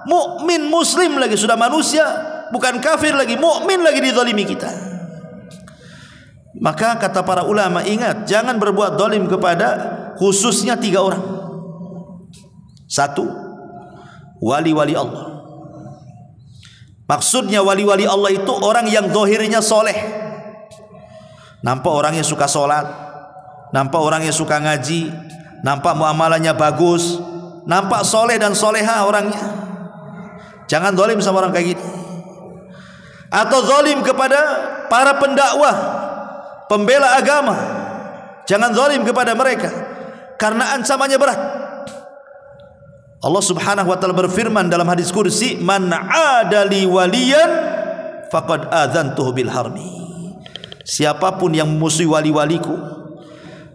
mukmin muslim lagi. Sudah manusia, bukan kafir lagi, mukmin lagi dizalimi kita. Maka kata para ulama, ingat, jangan berbuat zalim kepada khususnya 3 orang. 1, wali-wali Allah. Maksudnya wali-wali Allah itu orang yang zahirnya soleh, nampak orangnya suka sholat, nampak orangnya suka ngaji, nampak muamalahnya bagus, nampak soleh dan soleha orangnya. Jangan zalim sama orang kayak gitu. Atau zalim kepada para pendakwah, pembela agama, jangan zalim kepada mereka, karena ancamannya berat. Allah Subhanahu wa taala berfirman dalam hadis kursi, man adali waliyan faqad adzantuhu bil harbi. Siapapun yang memusuhi wali-waliku,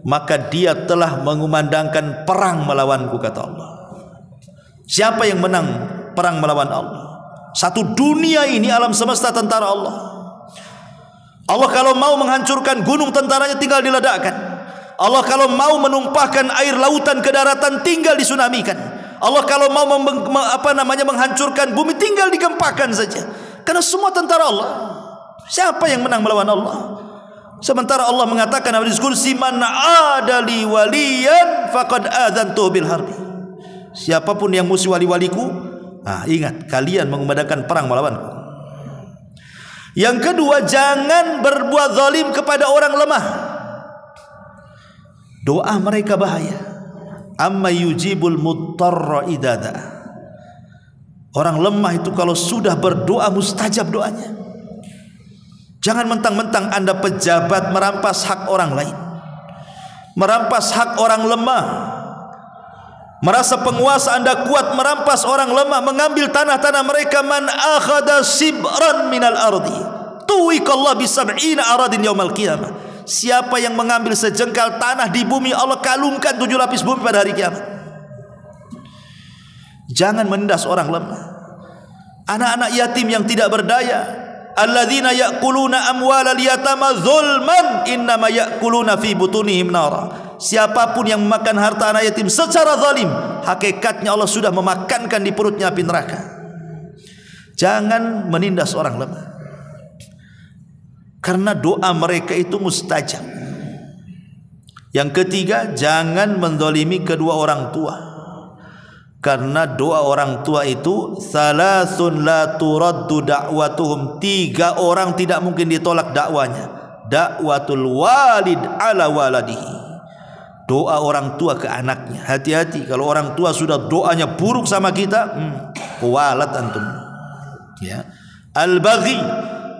maka dia telah mengumandangkan perang melawanku, kata Allah. Siapa yang menang perang melawan Allah? Satu dunia ini, alam semesta tentara Allah. Allah kalau mau menghancurkan gunung, tentaranya tinggal diledakkan. Allah kalau mau menumpahkan air lautan ke daratan, tinggal disunamikan. Allah kalau mau menghancurkan bumi, tinggal digempakan saja. Karena semua tentara Allah. Siapa yang menang melawan Allah? Sementara Allah mengatakan dalam hadis kursi, man adali waliyan faqad adzantuhu bil harbi. Siapapun yang musuh wali-waliku, ingat, kalian mengumandangkan perang melawanku. Yang kedua, jangan berbuat zalim kepada orang lemah. Doa mereka bahaya. Amma yujibul muttarra idada. Orang lemah itu kalau sudah berdoa mustajab doanya. Jangan mentang-mentang Anda pejabat merampas hak orang lain, merampas hak orang lemah, merasa penguasa Anda kuat, merampas orang lemah, mengambil tanah-tanah mereka. Man akhada sibran minal ardi tuwikallah bisab'ina aradin yaumal qiyamah. Siapa yang mengambil sejengkal tanah di bumi, Allah kalungkan 7 lapis bumi pada hari kiamat. Jangan menindas orang lemah, anak-anak yatim yang tidak berdaya. Alladzina ya'kuluna amwalal yatama zulman innama ya'kuluna fi butunihim nara. Siapapun yang memakan harta anak yatim secara zalim, hakikatnya Allah sudah memakankan di perutnya api neraka. Jangan menindas orang lemah, karena doa mereka itu mustajab. Yang ketiga, jangan menzalimi kedua orang tua, karena doa orang tua itu salasun la turaddu da'watuhum. 3 orang tidak mungkin ditolak dakwanya. Da'watul walid ala waladihi. Doa orang tua ke anaknya. Hati-hati kalau orang tua sudah doanya buruk sama kita, kualat antum. Ya. Al-baghi,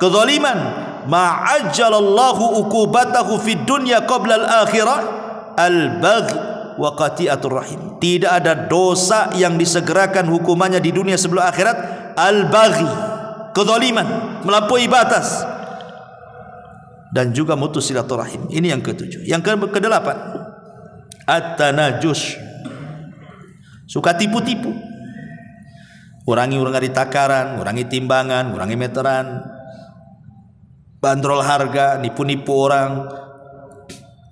kezaliman, ma'ajjalallahu uqubatahu fid dunya qabla al-akhirah. Al-baghi wa qati'atur rahim. Tidak ada dosa yang disegerakan hukumannya di dunia sebelum akhirat. Al-baghi, kezaliman, melampaui batas, dan juga mutus silaturahim. Ini yang ke-7. Yang ke-8, at-tanajus, suka tipu-tipu. Urangi takaran, urangi timbangan, urangi meteran, bandrol harga, nipu-nipu orang,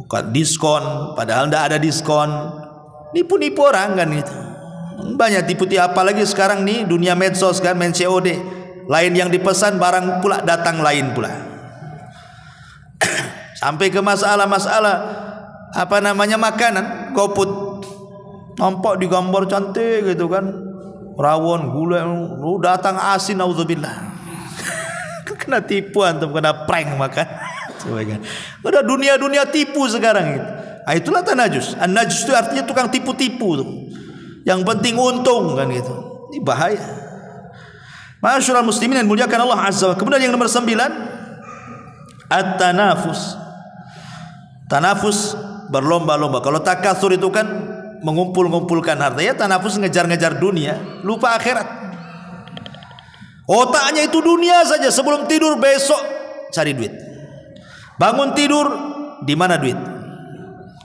bukan diskon padahal tidak ada diskon, nipu-nipu orang kan gitu. Banyak tipu-tipu, apalagi sekarang nih dunia medsos kan, main COD, lain yang dipesan barang pula datang lain pula. Sampai ke masalah-masalah makanan, GoFood, nampak di gambar cantik gitu kan, rawon, gula, datang asin, auzubillah. Kena tipu antum, kena prank makan. Udah dunia tipu sekarang gitu. Itulah tanajus. An-najus itu artinya tukang tipu-tipu tuh. Yang penting untung kan gitu. Ini bahaya. Ma'asyiral muslimin yang dimuliakan Allah Azza wa Jalla. Kemudian yang nomor 9, at-tanafus. Tanafus, berlomba-lomba. Kalau takatsur itu kan mengumpul-ngumpulkan harta, ya tanafus ngejar-ngejar dunia, lupa akhirat. Otaknya itu dunia saja. Sebelum tidur besok cari duit, bangun tidur di mana duit,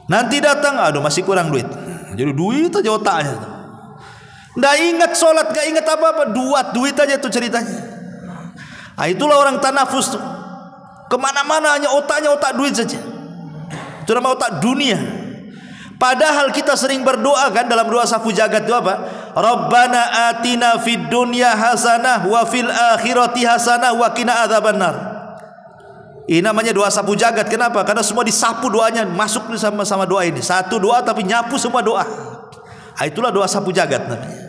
nanti datang aduh masih kurang duit, jadi duit aja otaknya. Nggak ingat sholat, nggak ingat apa-apa, duit aja tuh ceritanya. Nah, itulah orang tanafus tuh. Kemana-mana hanya otaknya otak duit saja. Itu nama otak dunia. Padahal kita sering berdoa kan dalam doa safu jagat itu apa? Rabbana atina fid dunya hasanah wa fil akhirati hasanah wa qina adzabannar. Ini namanya doa sapu jagat. Kenapa? Karena semua disapu doanya, masuk sama doa ini. Satu doa tapi nyapu semua doa. Nah, itulah doa sapu jagat namanya.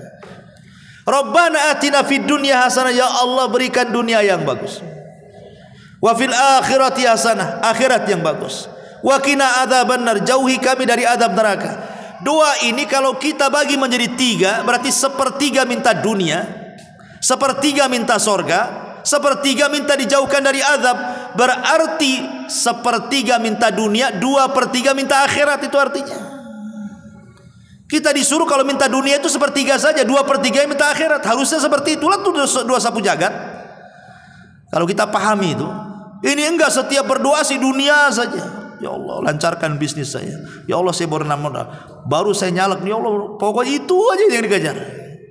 Rabbana atina fid dunya hasanah, ya Allah berikan dunia yang bagus. Wa fil akhirati hasanah, akhirat yang bagus. Wa qina adzabannar, jauhi kami dari azab neraka. Doa ini kalau kita bagi menjadi 3, berarti 1/3 minta dunia, 1/3 minta sorga, 1/3 minta dijauhkan dari azab. Berarti 1/3 minta dunia, 2/3 minta akhirat. Itu artinya kita disuruh kalau minta dunia itu 1/3 saja, 2/3 minta akhirat. Harusnya seperti itulah tuh doa sapu jagat. Kalau kita pahami itu, ini enggak setiap berdoa si dunia saja. Ya Allah lancarkan bisnis saya. Ya Allah saya baru saya nyalek. Ya Allah pokoknya itu aja yang dikejar.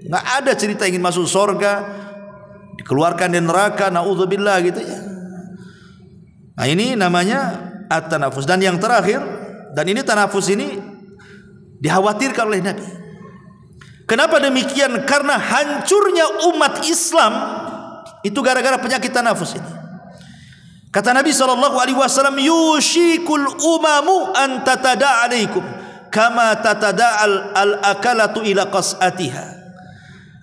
Enggak ada cerita ingin masuk surga, dikeluarkan dari neraka, naudzubillah gitu ya. Nah ini namanya at-tanafus. Dan yang terakhir, dan ini tanafus ini dikhawatirkan oleh Nabi. Kenapa demikian? Karena hancurnya umat Islam itu gara-gara penyakit tanafus ini. Kata Nabi SAW, yushikul umamu an tatada alaikum kama tatada al-akalatu ila qas'atiha.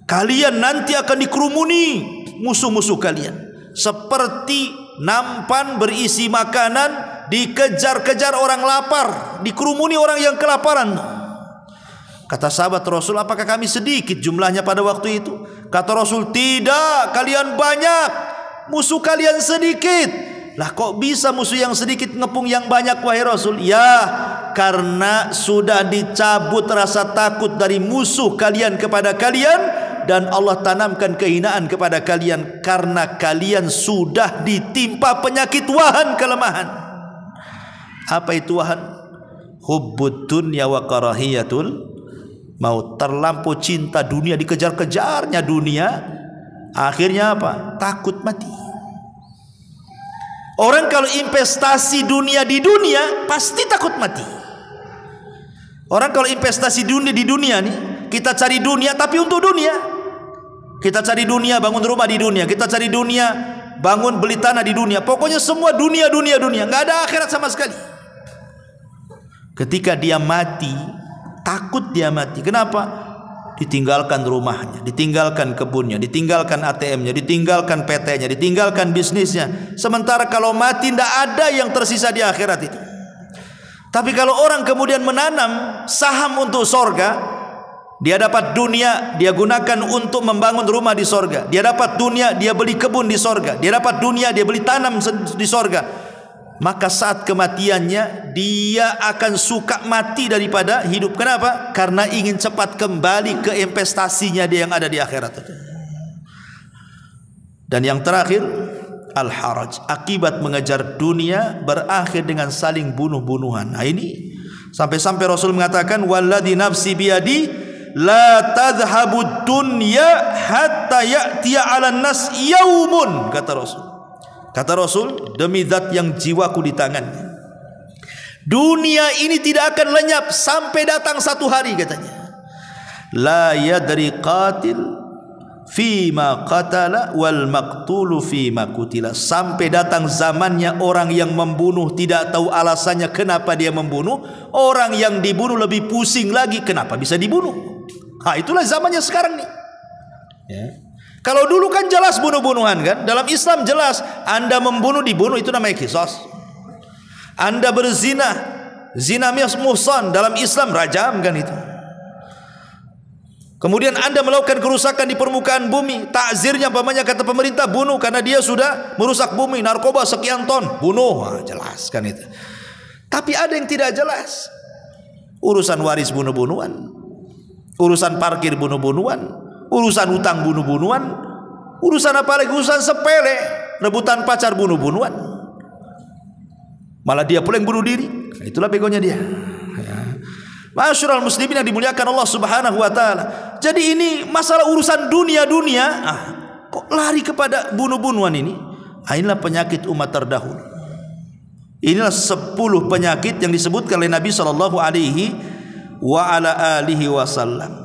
Kalian nanti akan dikerumuni musuh-musuh kalian seperti nampan berisi makanan dikejar-kejar orang lapar, dikerumuni orang yang kelaparan. Kata sahabat Rasul, apakah kami sedikit jumlahnya pada waktu itu? Kata Rasul, tidak, kalian banyak, musuh kalian sedikit. Lah kok bisa musuh yang sedikit ngepung yang banyak wahai Rasul? Ya, karena sudah dicabut rasa takut dari musuh kalian kepada kalian, dan Allah tanamkan kehinaan kepada kalian karena kalian sudah ditimpa penyakit wahan, kelemahan. Apa itu wahan? Hubbud dunya wa karahiyatul maut. Terlampau cinta dunia, dikejar-kejarnya dunia, akhirnya apa? Takut mati. Orang kalau investasi dunia di dunia pasti takut mati. Orang kalau investasi dunia di dunia nih, kita cari dunia tapi untuk dunia. Kita cari dunia bangun rumah di dunia, kita cari dunia bangun beli tanah di dunia. Pokoknya semua dunia, nggak ada akhirat sama sekali. Ketika dia mati, takut dia mati. Kenapa? Ditinggalkan rumahnya, ditinggalkan kebunnya, ditinggalkan ATM-nya, ditinggalkan PT-nya, ditinggalkan bisnisnya. Sementara kalau mati tidak ada yang tersisa di akhirat itu. Tapi kalau orang kemudian menanam saham untuk sorga, dia dapat dunia, dia gunakan untuk membangun rumah di sorga. Dia dapat dunia, dia beli kebun di sorga. Dia dapat dunia, dia beli tanam di sorga. Maka saat kematiannya dia akan suka mati daripada hidup. Kenapa? Karena ingin cepat kembali ke investasinya dia yang ada di akhirat. Dan yang terakhir, al-haraj. Akibat mengejar dunia berakhir dengan saling bunuh-bunuhan. Nah ini sampai-sampai Rasul mengatakan, walladzi nafsi biyadi la tadhhabud dunya hatta ya'tiya 'alan nas yaumun. Kata Rasul, demi zat yang jiwaku di tangannya, dunia ini tidak akan lenyap sampai datang satu hari, katanya. La yadri qatil fima qatala wal maqtulu fima qutila. Sampai datang zamannya orang yang membunuh tidak tahu alasannya kenapa dia membunuh, orang yang dibunuh lebih pusing lagi kenapa bisa dibunuh. Nah, itulah zamannya sekarang nih. Ya. Kalau dulu kan jelas bunuh-bunuhan kan. Dalam Islam jelas, Anda membunuh dibunuh, itu namanya qisas. Anda berzina, zina muhsan, dalam Islam rajam kan itu. Kemudian Anda melakukan kerusakan di permukaan bumi, takzirnya umpamanya kata pemerintah bunuh karena dia sudah merusak bumi, narkoba sekian ton, bunuh. Nah, jelas kan itu. Tapi ada yang tidak jelas. Urusan waris bunuh-bunuhan, urusan parkir bunuh-bunuhan, urusan hutang bunuh-bunuhan, urusan apa lagi? Urusan sepele, rebutan pacar bunuh-bunuhan. Malah dia pula yang bunuh diri. Itulah begonya dia. Ya. Ma'asyiral muslimin yang dimuliakan Allah Subhanahu wa taala. Jadi ini masalah urusan dunia-dunia, kok lari kepada bunuh-bunuhan ini? Inilah penyakit umat terdahulu. Inilah 10 penyakit yang disebutkan oleh Nabi sallallahu alaihi wa ala alihi wasallam.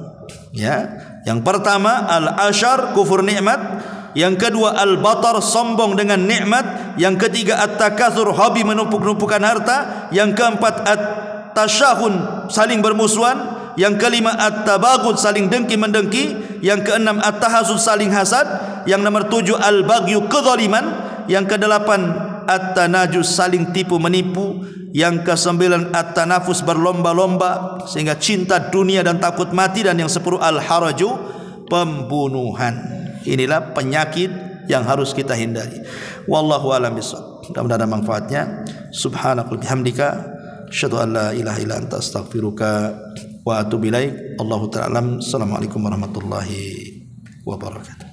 Ya, yang pertama al-ashar, kufur nikmat. Yang kedua al-batar, sombong dengan nikmat. Yang ketiga at-takatsur, hobi menumpuk-numpukan harta. Yang keempat at-tasyahun, saling bermusuhan. Yang kelima at-tabaghud, saling dengki-mendengki. Yang keenam at-tahasud, saling hasad. Yang nomor 7 al-baghyu, kezaliman. Yang kedelapan at-tanajus, saling tipu menipu. Yang ke-9 at-tanafus, berlomba-lomba sehingga cinta dunia dan takut mati. Dan yang 10 al-haraju, pembunuhan. Inilah penyakit yang harus kita hindari. Wallahu a'lam bishawab. Mudah-mudahan ada manfaatnya. Subhanakallahumma bihamdika asyhadu an la ilaha illa anta astaghfiruka wa atubu ilaik. Allahu ta'ala alam. Assalamualaikum warahmatullahi wabarakatuh.